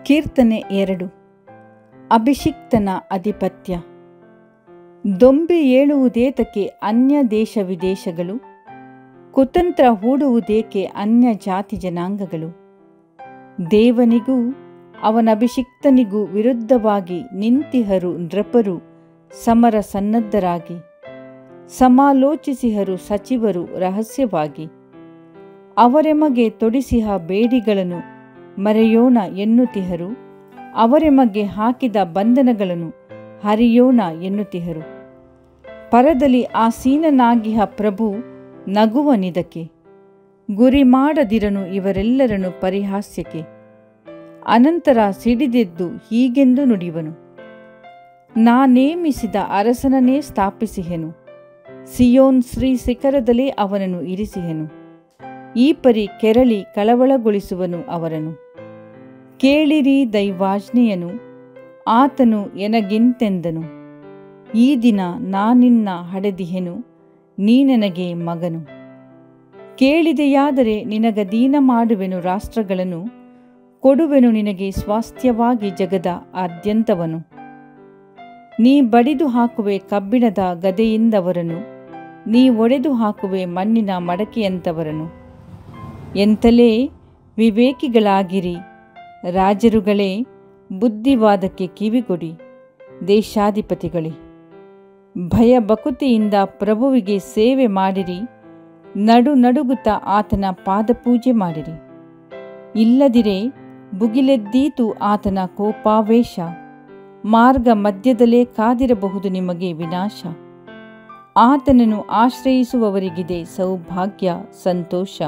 ಕೀರ್ತನೆ 2. ಅಭಿಷಿಕ್ತನ ಅಧಿಪತ್ಯ. ದೊಂಬಿ ಏಳುವುದೇತಕ್ಕೆ ಅನ್ಯ ದೇಶ ವಿದೇಶಗಳು, ಕುತಂತ್ರ ಹೂಡುವುದೇಕೆ ಅನ್ಯ ಜಾತಿ ಜನಾಂಗಗಳು. ದೇವನಿಗೂ ಅವನಭಿಷಿಕ್ತನಿಗೂ ವಿರುದ್ಧವಾಗಿ ನಿಂತಿಹರು ನೃಪರು ಸಮರ ಸನ್ನದ್ಧರಾಗಿ, ಸಮಾಲೋಚಿಸಿಹರು ಸಚಿವರು ರಹಸ್ಯವಾಗಿ. ಅವರೆಮಗೆ ತೊಡಿಸಿಹ ಬೇಡಿಗಳನ್ನು ಮರೆಯೋಣ ಎನ್ನುತ್ತಿಹರು, ಅವರೆಮಗೆ ಹಾಕಿದ ಬಂಧನಗಳನ್ನು ಹರಿಯೋಣ ಎನ್ನುತ್ತಿಹರು. ಪರದಲ್ಲಿ ಆಸೀನನಾಗಿಹ ಪ್ರಭು ನಗುವನಿದಕ್ಕೆ, ಗುರಿ ಮಾಡದಿರನು ಇವರೆಲ್ಲರನ್ನು ಪರಿಹಾಸ್ಯಕ್ಕೆ. ಅನಂತರ ಸಿಡಿದೆದ್ದು ಹೀಗೆಂದು ನುಡಿವನು, ನಾನೇಮಿಸಿದ ಅರಸನನ್ನೇ ಸ್ಥಾಪಿಸಿಹೆನು, ಸಿಯೋನ್ ಶ್ರೀ ಶಿಖರದಲ್ಲೇ ಅವನನ್ನು ಇರಿಸಿಹೆನು. ಈ ಪರಿ ಕೆರಳಿ ಕಳವಳಗೊಳಿಸುವನು ಅವರನ್ನು. ಕೇಳಿರಿ ದೈವಾಜ್ಞೆಯನು, ಆತನು ಎನಗಿಂತೆಂದನು, ಈ ದಿನ ನಾನಿನ್ನ ಹಡೆದಿಹೆನು, ನೀನೆನಗೆ ಮಗನು. ಕೇಳಿದೆಯಾದರೆ ನಿನಗಧೀನ ಮಾಡುವೆನು ರಾಷ್ಟ್ರಗಳನ್ನು, ಕೊಡುವೆನು ನಿನಗೆ ಸ್ವಾಸ್ಥ್ಯವಾಗಿ ಜಗದ ಆದ್ಯಂತವನು. ನೀ ಬಡಿದು ಹಾಕುವೆ ಕಬ್ಬಿಣದ ಗದೆಯಿಂದವರನ್ನು, ನೀ ಒಡೆದು ಹಾಕುವೆ ಮಣ್ಣಿನ ಮಡಕೆಯಂಥವರನ್ನು. ಎಂತಲೇ ವಿವೇಕಿಗಳಾಗಿರಿ ರಾಜರುಗಳೇ, ಬುದ್ಧಿವಾದಕ್ಕೆ ಕಿವಿಗೊಡಿ ದೇಶಾಧಿಪತಿಗಳೇ. ಭಯಭಕುತಿಯಿಂದ ಪ್ರಭುವಿಗೆ ಸೇವೆ ಮಾಡಿರಿ, ನಡುಗುತ್ತಾ ಆತನ ಪಾದಪೂಜೆ ಮಾಡಿರಿ. ಇಲ್ಲದಿರೇ ಭುಗಿಲೆದ್ದೀತು ಆತನ ಕೋಪಾವೇಶ, ಮಾರ್ಗ ಮಧ್ಯದಲ್ಲೇ ಕಾದಿರಬಹುದು ನಿಮಗೆ ವಿನಾಶ. ಆತನನ್ನು ಆಶ್ರಯಿಸುವವರಿಗಿದೆ ಸೌಭಾಗ್ಯ ಸಂತೋಷ.